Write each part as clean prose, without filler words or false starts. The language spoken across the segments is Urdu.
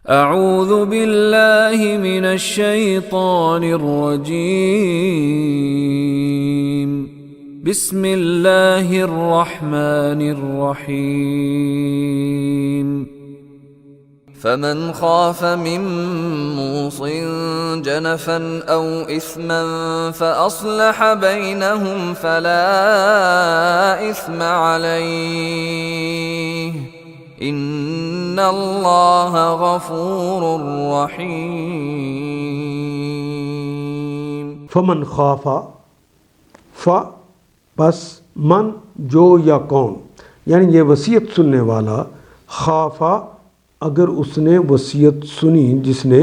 اعوذ باللہ من الشیطان الرجیم بسم اللہ الرحمن الرحیم فمن خاف من موص جنفا او اثما فاصلح بینہم فلا اثم علیہ ان اللہ غفور رحیم۔ فمن خافا، پس من جو یا کون، یعنی یہ وصیت سننے والا، خافا اگر اس نے وصیت سنی، جس نے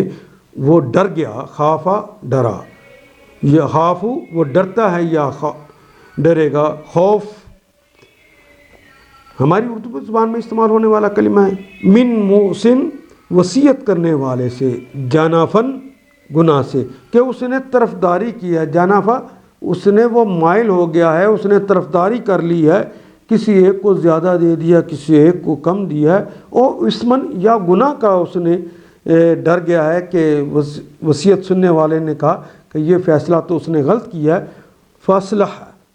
وہ ڈر گیا، خافا ڈرا، یہ خافو وہ ڈرتا ہے یا ڈرے گا، خوف ہماری اردو زبان میں استعمال ہونے والا کلمہ ہے۔ من موسن وصیت کرنے والے سے، جانافن گناہ سے، کہ اس نے طرفداری کی ہے، جانافا اس نے وہ مائل ہو گیا ہے، اس نے طرفداری کر لی ہے، کسی ایک کو زیادہ دے دیا، کسی ایک کو کم دیا ہے، اور اسمن یا گناہ کا اس نے ڈر گیا ہے کہ وصیت سننے والے نے کہا کہ یہ فیصلہ تو اس نے غلط کیا ہے، فاصلح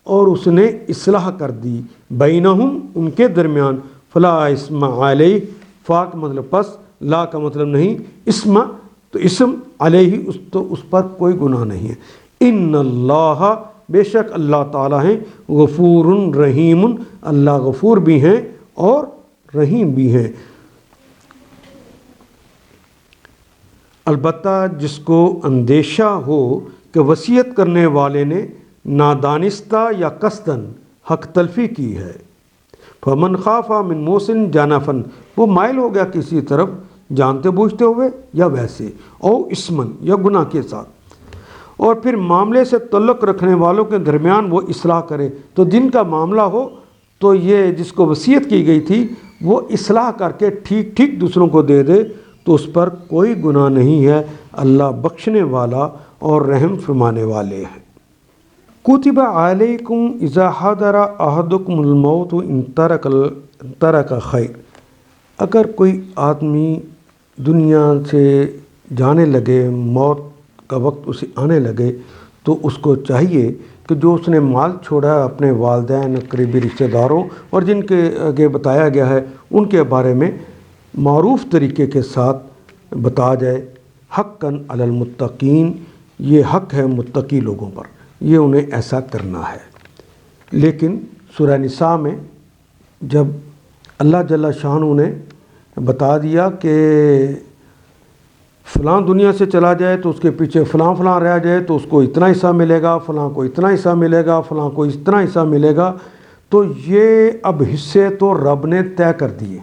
اور اس نے اصلاح کر دی، بینہم ان کے درمیان، فلا اسم علیہ، فا کا مطلب پس، لا کا مطلب نہیں، اسم تو اسم، علیہ تو اس پر کوئی گناہ نہیں ہے۔ ان اللہ بے شک اللہ تعالیٰ ہیں، غفور رحیم، اللہ غفور بھی ہیں اور رحیم بھی ہیں۔ البتہ جس کو اندیشہ ہو کہ وصیت کرنے والے نے نادانستہ یا قصدن حق تلفی کی ہے، فمن خافا من موسن جانفن، وہ مائل ہو گیا کسی طرف جانتے بوجھتے ہوئے یا ویسے، او اسمن یا گناہ کے ساتھ، اور پھر معاملے سے تعلق رکھنے والوں کے درمیان وہ اصلاح کرے، تو جن کا معاملہ ہو تو یہ جس کو وصیت کی گئی تھی وہ اصلاح کر کے ٹھیک ٹھیک دوسروں کو دے دے تو اس پر کوئی گناہ نہیں ہے، اللہ بخشنے والا اور رحم فرمانے والے ہیں۔ کتب علیکم اذا حضر احدکم الموت ان ترک خیر، اگر کوئی آدمی دنیا سے جانے لگے، موت کا وقت اسے آنے لگے، تو اس کو چاہیے کہ جو اس نے مال چھوڑا ہے اپنے والدین، قریبی رشتہ داروں اور جن کے آگے بتایا گیا ہے ان کے بارے میں معروف طریقے کے ساتھ بتا جائے، حقاً علی المتقین، یہ حق ہے متقی لوگوں پر، یہ انہیں ایسا کرنا ہے۔ لیکن سورہ نساء میں جب اللہ جل شانہ نے بتا دیا کہ فلاں دنیا سے چلا جائے تو اس کے پیچھے فلاں فلاں رہ جائے تو اس کو اتنا حصہ ملے گا، فلاں کو اتنا حصہ ملے گا، فلاں کو اتنا حصہ ملے گا، تو یہ اب حصے تو رب نے طے کر دیے۔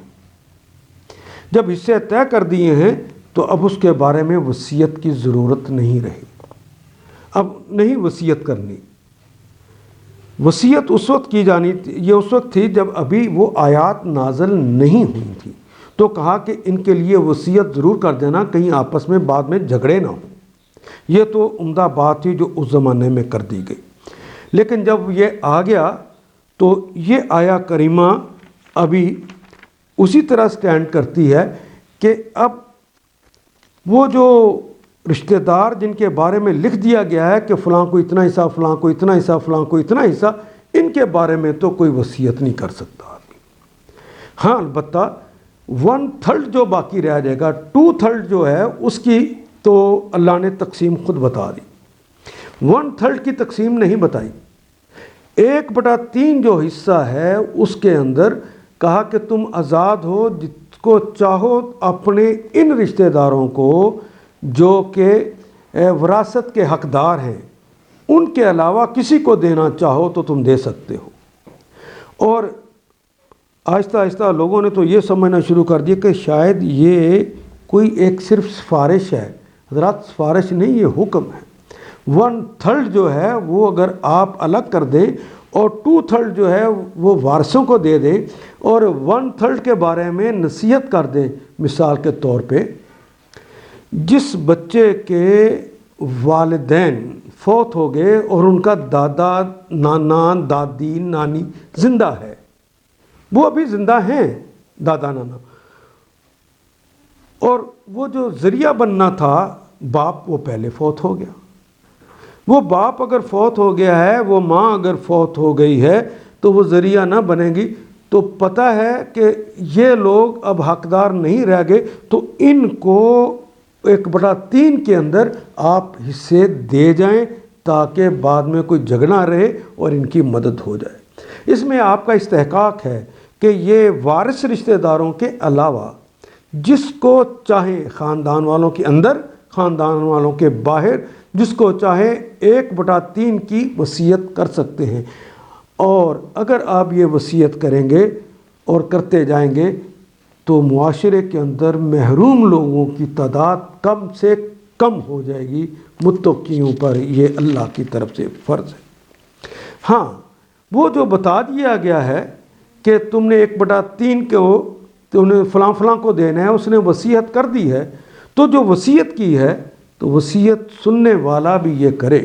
جب حصے طے کر دیے ہیں تو اب اس کے بارے میں وصیت کی ضرورت نہیں رہی، اب نہیں وصیت کرنی۔ وصیت اس وقت کی جانی تھی، یہ اس وقت تھی جب ابھی وہ آیات نازل نہیں ہوئی تھی، تو کہا کہ ان کے لیے وصیت ضرور کر دینا، کہیں آپس میں بعد میں جھگڑے نہ ہوں۔ یہ تو عمدہ بات تھی جو اس زمانے میں کر دی گئی۔ لیکن جب یہ آ گیا تو یہ آیا کریمہ ابھی اسی طرح سٹینڈ کرتی ہے کہ اب وہ جو رشتہ دار جن کے بارے میں لکھ دیا گیا ہے کہ فلاں کو اتنا حصہ، فلاں کو اتنا حصہ، فلاں کو اتنا حصہ، ان کے بارے میں تو کوئی وصیت نہیں کر سکتا آدمی۔ ہاں البتہ 1/3 جو باقی رہ جائے گا، 2/3 جو ہے اس کی تو اللہ نے تقسیم خود بتا دی، 1/3 کی تقسیم نہیں بتائی۔ 1/3 جو حصہ ہے اس کے اندر کہا کہ تم آزاد ہو، جس کو چاہو اپنے ان رشتہ داروں کو جو کہ وراثت کے حقدار ہیں ان کے علاوہ کسی کو دینا چاہو تو تم دے سکتے ہو۔ اور آہستہ آہستہ لوگوں نے تو یہ سمجھنا شروع کر دیا کہ شاید یہ کوئی ایک صرف سفارش ہے۔ حضرات سفارش نہیں، یہ حکم ہے۔ 1/3 جو ہے وہ اگر آپ الگ کر دیں اور 2/3 جو ہے وہ وارثوں کو دے دیں اور 1/3 کے بارے میں نصیحت کر دیں، مثال کے طور پہ جس بچے کے والدین فوت ہو گئے اور ان کا دادا، نانا، دادی، نانی زندہ ہے، وہ ابھی زندہ ہیں دادا نانا، اور وہ جو ذریعہ بننا تھا باپ، وہ پہلے فوت ہو گیا۔ وہ باپ اگر فوت ہو گیا ہے، وہ ماں اگر فوت ہو گئی ہے تو وہ ذریعہ نہ بنے گی۔ تو پتہ ہے کہ یہ لوگ اب حقدار نہیں رہ گئے، تو ان کو 1/3 کے اندر آپ حصے دے جائیں تاکہ بعد میں کوئی جھگڑا رہے اور ان کی مدد ہو جائے۔ اس میں آپ کا استحقاق ہے کہ یہ وارث رشتہ داروں کے علاوہ جس کو چاہیں خاندان والوں کے اندر، خاندان والوں کے باہر، جس کو چاہے 1/3 کی وصیت کر سکتے ہیں۔ اور اگر آپ یہ وصیت کریں گے اور کرتے جائیں گے تو معاشرے کے اندر محروم لوگوں کی تعداد کم سے کم ہو جائے گی۔ متقیوں پر یہ اللہ کی طرف سے فرض ہے۔ ہاں، وہ جو بتا دیا گیا ہے کہ تم نے 1/3 کو تم نے فلاں فلاں کو دینا ہے، اس نے وصیت کر دی ہے، تو جو وصیت کی ہے تو وصیت سننے والا بھی یہ کرے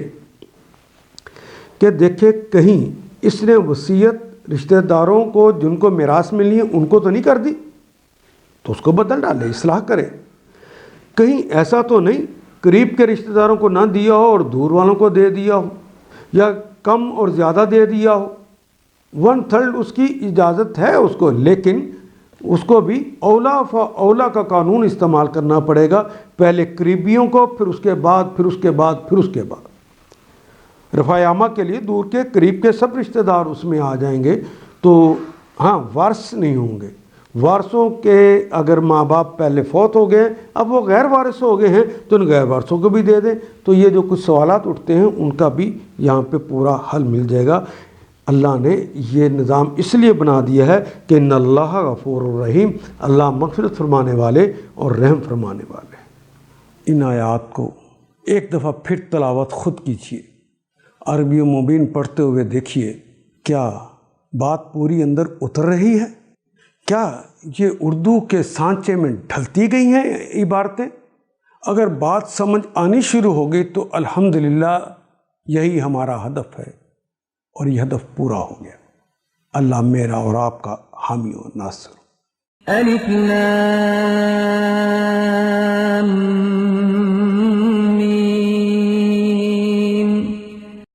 کہ دیکھے کہیں اس نے وصیت رشتہ داروں کو جن کو میراث ملنی ہے ان کو تو نہیں کر دی، تو اس کو بدل ڈالے، اصلاح کرے۔ کہیں ایسا تو نہیں قریب کے رشتہ داروں کو نہ دیا ہو اور دور والوں کو دے دیا ہو، یا کم اور زیادہ دے دیا ہو۔ 1/3 اس کی اجازت ہے اس کو، لیکن اس کو بھی اولا اولا کا قانون استعمال کرنا پڑے گا، پہلے قریبیوں کو، پھر اس کے بعد، پھر اس کے بعد، پھر اس کے بعد۔ رفع عامہ کے لیے دور کے قریب کے سب رشتہ دار اس میں آ جائیں گے۔ تو ہاں، وارث نہیں ہوں گے۔ وارثوں کے اگر ماں باپ پہلے فوت ہو گئے، اب وہ غیر وارث ہو گئے ہیں تو ان غیر وارثوں کو بھی دے دیں۔ تو یہ جو کچھ سوالات اٹھتے ہیں ان کا بھی یہاں پہ پورا حل مل جائے گا۔ اللہ نے یہ نظام اس لیے بنا دیا ہے کہ ان اللہ غفور الرحیم، اللہ مغفرت فرمانے والے اور رحم فرمانے والے۔ ان آیات کو ایک دفعہ پھر تلاوت خود کیجیے، عربی و مبین پڑھتے ہوئے دیکھیے کیا بات پوری اندر اتر رہی ہے، کیا یہ اردو کے سانچے میں ڈھلتی گئی ہیں عبارتیں۔ اگر بات سمجھ آنی شروع ہو گئی تو الحمدللہ یہی ہمارا ہدف ہے، اور یہ ہدف پورا ہو گیا۔ اللہ میرا اور آپ کا حامی و ناصر۔ الف لام